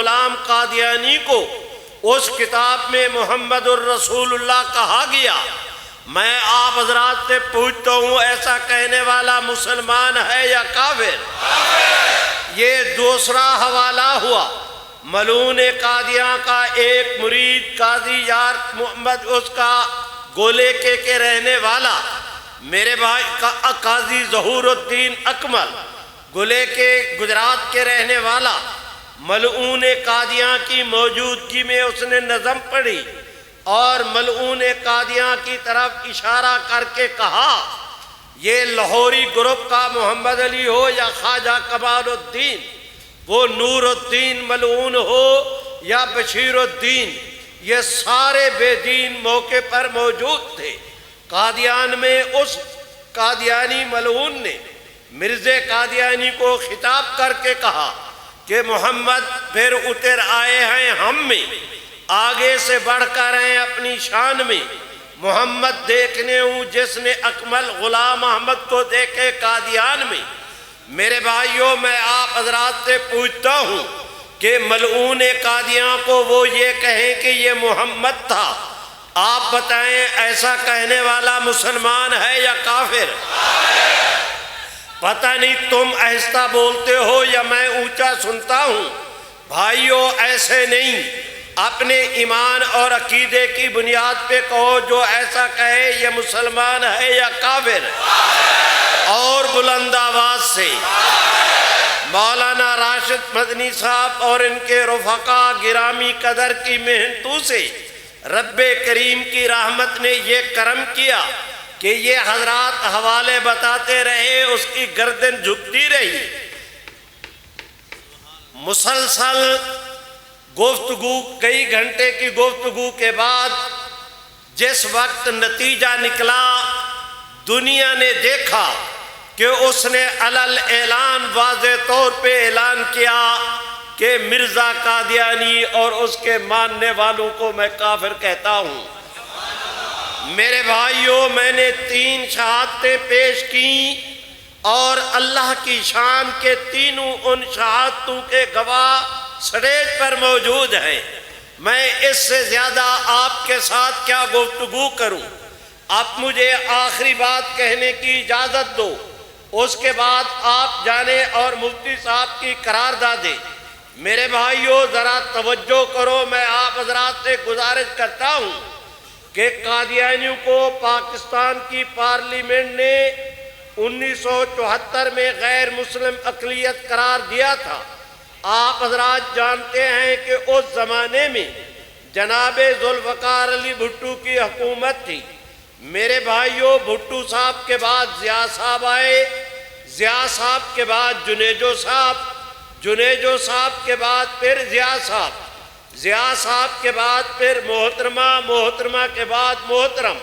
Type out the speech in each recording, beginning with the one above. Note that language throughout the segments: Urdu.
غلام قادیانی کو اس کتاب میں محمد الرسول اللہ کہا گیا، میں آپ حضرات سے پوچھتا ہوں ایسا کہنے والا مسلمان ہے یا کافر؟ یہ دوسرا حوالہ ہوا۔ ملعون قادیاں کا ایک مرید قاضی یار محمد، اس کا گولے کے رہنے والا میرے بھائی قاضی ظہور الدین اکمل، گولے کے گجرات کے رہنے والا، ملعون قادیاں کی موجودگی میں اس نے نظم پڑھی اور ملعون قادیاں کی طرف اشارہ کر کے کہا یہ لاہوری گروپ کا محمد علی ہو یا خواجہ کمال الدین، وہ نور الدین ملعون ہو یا بشیر الدین، یہ سارے بے دین موقع پر موجود تھے۔ قادیان میں اس قادیانی ملعون نے مرزا قادیانی کو خطاب کر کے کہا کہ محمد پھر اتر آئے ہیں ہم میں، آگے سے بڑھ کر ہیں اپنی شان میں، محمد دیکھنے ہوں جس نے اکمل غلام احمد کو دیکھے قادیان میں۔ میرے بھائیوں، میں آپ حضرات سے پوچھتا ہوں کہ ملعون قادیاں کو وہ یہ کہیں کہ یہ محمد تھا، آپ بتائیں ایسا کہنے والا مسلمان ہے یا کافر؟ پتہ نہیں تم آہستہ بولتے ہو یا میں اونچا سنتا ہوں۔ بھائیوں، ایسے نہیں، اپنے ایمان اور عقیدے کی بنیاد پہ کہو، جو ایسا کہے یہ مسلمان ہے یا کافر؟ اور بلند آواز سے مولانا راشد مدنی صاحب اور ان کے رفقا گرامی قدر کی محنتوں سے رب کریم کی رحمت نے یہ کرم کیا کہ یہ حضرات حوالے بتاتے رہے، اس کی گردن جھکتی رہی۔ مسلسل گفتگو، کئی گھنٹے کی گفتگو کے بعد جس وقت نتیجہ نکلا، دنیا نے دیکھا کہ اس نے علل اعلان واضح طور پہ اعلان کیا کہ مرزا قادیانی اور اس کے ماننے والوں کو میں کافر کہتا ہوں۔ میرے بھائیوں، میں نے 3 شہادتیں پیش کی اور اللہ کی شان کے تینوں ان شہادتوں کے گواہ سٹیج پر موجود ہیں۔ میں اس سے زیادہ آپ کے ساتھ کیا گفتگو کروں؟ اب مجھے آخری بات کہنے کی اجازت دو، اس کے بعد آپ جانیں اور مفتی صاحب کی قراردادیں۔ میرے بھائیوں، ذرا توجہ کرو، میں آپ حضرات سے گزارش کرتا ہوں کہ قادیانیوں کو پاکستان کی پارلیمنٹ نے 1974 میں غیر مسلم اقلیت قرار دیا تھا۔ آپ حضرات جانتے ہیں کہ اس زمانے میں جناب ذوالفقار علی بھٹو کی حکومت تھی۔ میرے بھائیوں، بھٹو صاحب کے بعد ضیاء صاحب آئے، ضیاء صاحب کے بعد جنیجو صاحب، جنیجو صاحب کے بعد پھر ضیاء صاحب، ضیاء صاحب کے بعد پھر محترمہ، محترمہ کے بعد محترم،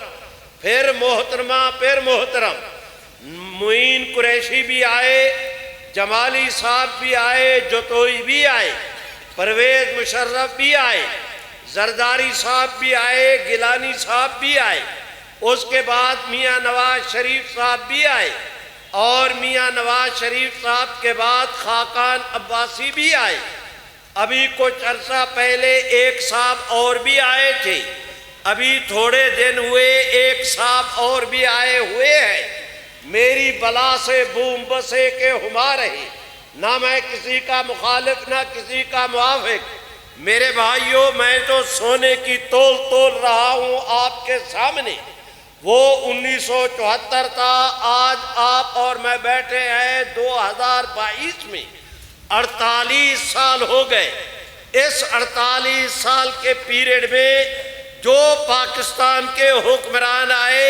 پھر محترمہ، پھر محترم، معین قریشی بھی آئے، جمالی صاحب بھی آئے، جتوئی بھی آئے، پرویز مشرف بھی آئے، زرداری صاحب بھی آئے، گیلانی صاحب بھی آئے، اس کے بعد میاں نواز شریف صاحب بھی آئے، اور میاں نواز شریف صاحب کے بعد خاقان عباسی بھی آئے۔ ابھی کچھ عرصہ پہلے ایک صاحب اور بھی آئے تھے، ابھی تھوڑے دن ہوئے ایک صاحب اور بھی آئے ہوئے ہیں۔ میری بلا سے بوم بسے کے ہما رہے، نہ میں کسی کا مخالف نہ کسی کا موافق۔ میرے بھائیوں، میں تو سونے کی تول رہا ہوں آپ کے سامنے۔ وہ 1974 تھا، آج آپ اور میں بیٹھے ہیں 2022 میں، 48 سال ہو گئے۔ اس 48 سال کے پیریڈ میں جو پاکستان کے حکمران آئے،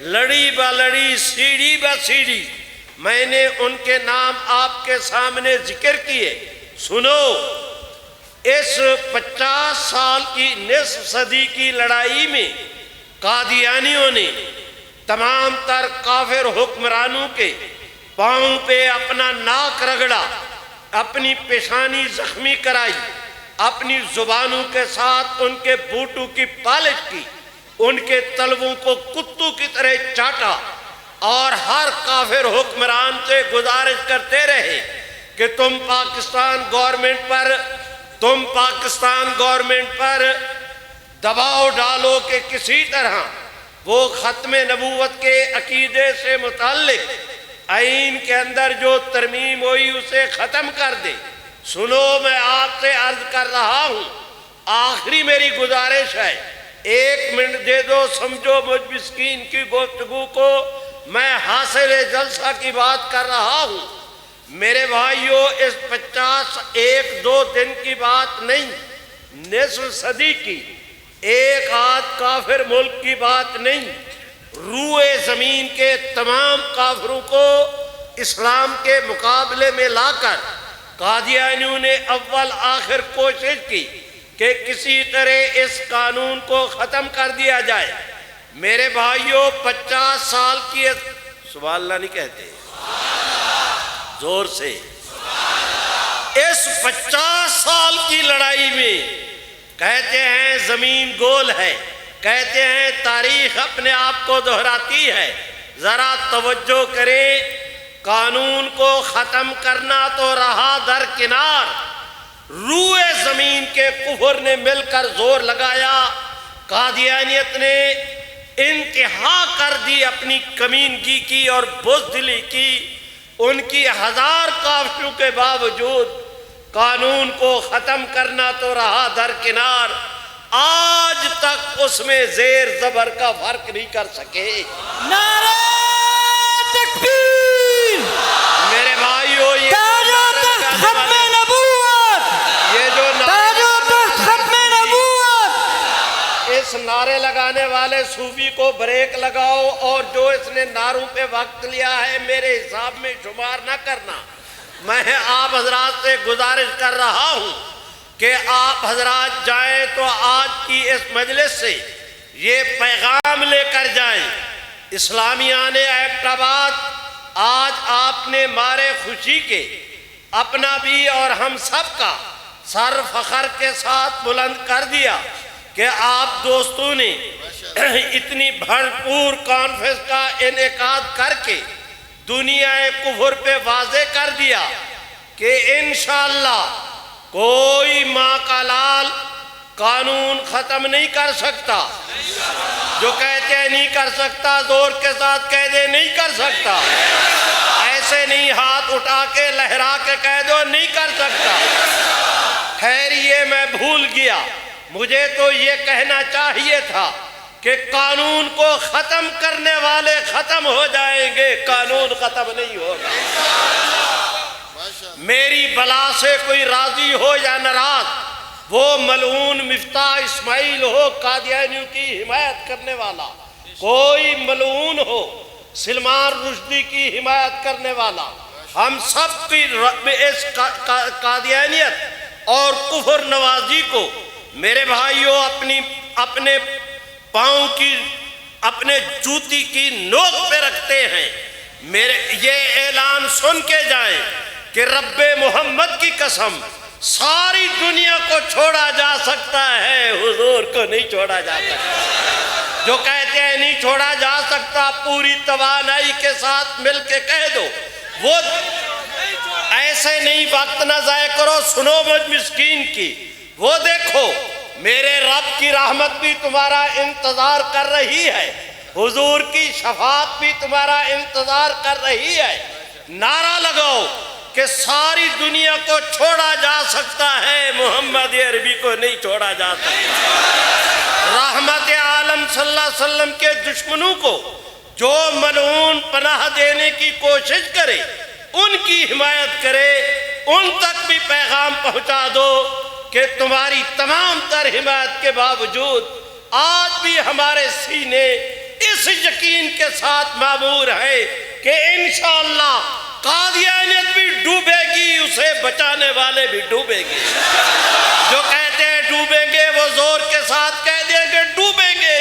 لڑی با لڑی، سیڑھی با سیڑھی، میں نے ان کے نام آپ کے سامنے ذکر کیے۔ سنو، اس 50 سال کی نصف صدی کی لڑائی میں قادیانیوں نے تمام تر کافر حکمرانوں کے پاؤں پہ اپنا ناک رگڑا، اپنی پیشانی زخمی کرائی، اپنی زبانوں کے ساتھ ان کے بوٹوں کی پالش کی، ان کے تلووں کو کتوں کی طرح چاٹا، اور ہر کافر حکمران سے گزارش کرتے رہے کہ تم پاکستان گورنمنٹ پر تم پاکستان گورنمنٹ پر دباؤ ڈالو کہ کسی طرح وہ ختم نبوت کے عقیدے سے متعلق آئین کے اندر جو ترمیم ہوئی اسے ختم کر دے۔ سنو، میں آپ سے عرض کر رہا ہوں، آخری میری گزارش ہے، 1 منٹ دے دو، سمجھو مجھ مسکین کی گفتگو کو، میں حاصل جلسہ کی بات کر رہا ہوں۔ میرے بھائیوں، اس 51-2 دن کی بات نہیں، نصف صدی کی، ایک آدھ کافر ملک کی بات نہیں، روئے زمین کے تمام کافروں کو اسلام کے مقابلے میں لا کر قادیانیوں نے اول آخر کوشش کی کہ کسی طرح اس قانون کو ختم کر دیا جائے۔ میرے بھائیوں، 50 سال کی سبحان اللہ نہیں کہتے زور سے، اس 50 سال کی لڑائی میں کہتے ہیں زمین گول ہے، کہتے ہیں تاریخ اپنے آپ کو دہراتی ہے۔ ذرا توجہ کریں، قانون کو ختم کرنا تو رہا درکنار، روئے زمین کے کفر نے مل کر زور لگایا، قادیانیت نے انتہا کر دی اپنی کمینگی کی اور بزدلی کی۔ ان کی 1000 کاوشوں کے باوجود قانون کو ختم کرنا تو رہا درکنار، آج تک اس میں زیر زبر کا فرق نہیں کر سکے۔ نعرہ تکبیر! میرے بھائیوں، یہ تاج و تخت ختم نبوت! یہ جو تاج و تخت ختم نبوت! اس نعرے لگانے والے صوفی کو بریک لگاؤ، اور جو اس نے نعروں پہ وقت لیا ہے میرے حساب میں شمار نہ کرنا۔ میں آپ حضرات سے گزارش کر رہا ہوں کہ آپ حضرات جائیں تو آج کی اس مجلس سے یہ پیغام لے کر جائیں۔ اسلامیان ایبٹ آباد، آج آپ نے مارے خوشی کے اپنا بھی اور ہم سب کا سر فخر کے ساتھ بلند کر دیا کہ آپ دوستوں نے اتنی بھرپور کانفرنس کا انعقاد کر کے دنیا کفر پہ واضح کر دیا کہ انشاءاللہ کوئی ماں کا لال قانون ختم نہیں کر سکتا۔ جو کہتے ہیں نہیں کر سکتا، زور کے ساتھ کہہ دے نہیں کر سکتا، ایسے نہیں ہاتھ اٹھا کے لہرا کے کہہ دو نہیں کر سکتا۔ خیر، یہ میں بھول گیا، مجھے تو یہ کہنا چاہیے تھا کہ قانون کو ختم کرنے والے ختم ہو جائیں گے، قانون ختم نہیں ہوگا۔ میری بلا سے کوئی راضی ہو یا ناراض، وہ ملعون مفتاح اسماعیل ہو قادیانیوں کی حمایت کرنے والا، کوئی ملعون ہو سلمان رشدی کی حمایت کرنے والا، ہم سب کی اس قادیانیت اور کفر نوازی کو میرے بھائیوں اپنے پاؤں کی، اپنے جوتی کی نوک پہ رکھتے ہیں۔ میرے یہ اعلان سن کے جائیں کہ رب محمد کی قسم، ساری دنیا کو چھوڑا جا سکتا ہے، حضور کو نہیں چھوڑا جا سکتا۔ جو کہتے ہیں نہیں چھوڑا جا سکتا، پوری توانائی کے ساتھ مل کے کہہ دو، وہ ایسے نہیں، وقت نہ ضائع کرو، سنو مجھ مسکین کی۔ وہ دیکھو، میرے رب کی رحمت بھی تمہارا انتظار کر رہی ہے، حضور کی شفاعت بھی تمہارا انتظار کر رہی ہے۔ نعرہ لگاؤ کہ ساری دنیا کو چھوڑا جا سکتا ہے، محمد عربی کو نہیں چھوڑا جا سکتا۔ رحمت عالم صلی اللہ علیہ وسلم کے دشمنوں کو جو ملعون پناہ دینے کی کوشش کرے، ان کی حمایت کرے، ان تک بھی پیغام پہنچا دو کہ تمہاری تمام تر حمایت کے باوجود آج بھی ہمارے سینے اس یقین کے ساتھ معمور ہے کہ انشاءاللہ قادیانیت بھی ڈوبے گی، اسے بچانے والے بھی ڈوبے گے۔ جو کہتے ہیں ڈوبیں گے، وہ زور کے ساتھ کہہ دیں کہ ڈوبیں گے،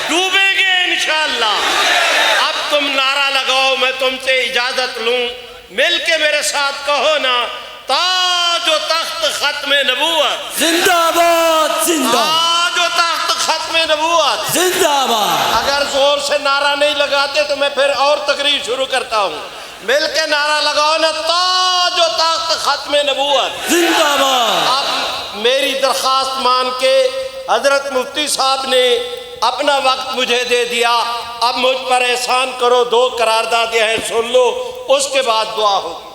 ڈوبیں گے انشاءاللہ۔ اب تم نعرہ لگاؤ، میں تم سے اجازت لوں، مل کے میرے ساتھ کہو نا، تاج و تخت ختم نبوت زندہ باد! زندہ تاج و تخت ختم نبوت زندہ باد! اگر زور سے نعرہ نہیں لگاتے تو میں پھر اور تقریر شروع کرتا ہوں۔ مل کے نعرہ لگاؤ نا، تاج و تخت ختم نبوت زندہ باد! میری درخواست مان کے حضرت مفتی صاحب نے اپنا وقت مجھے دے دیا، اب مجھ پر احسان کرو، 2 قراردادیں ہیں سن لو، اس کے بعد دعا ہوگی۔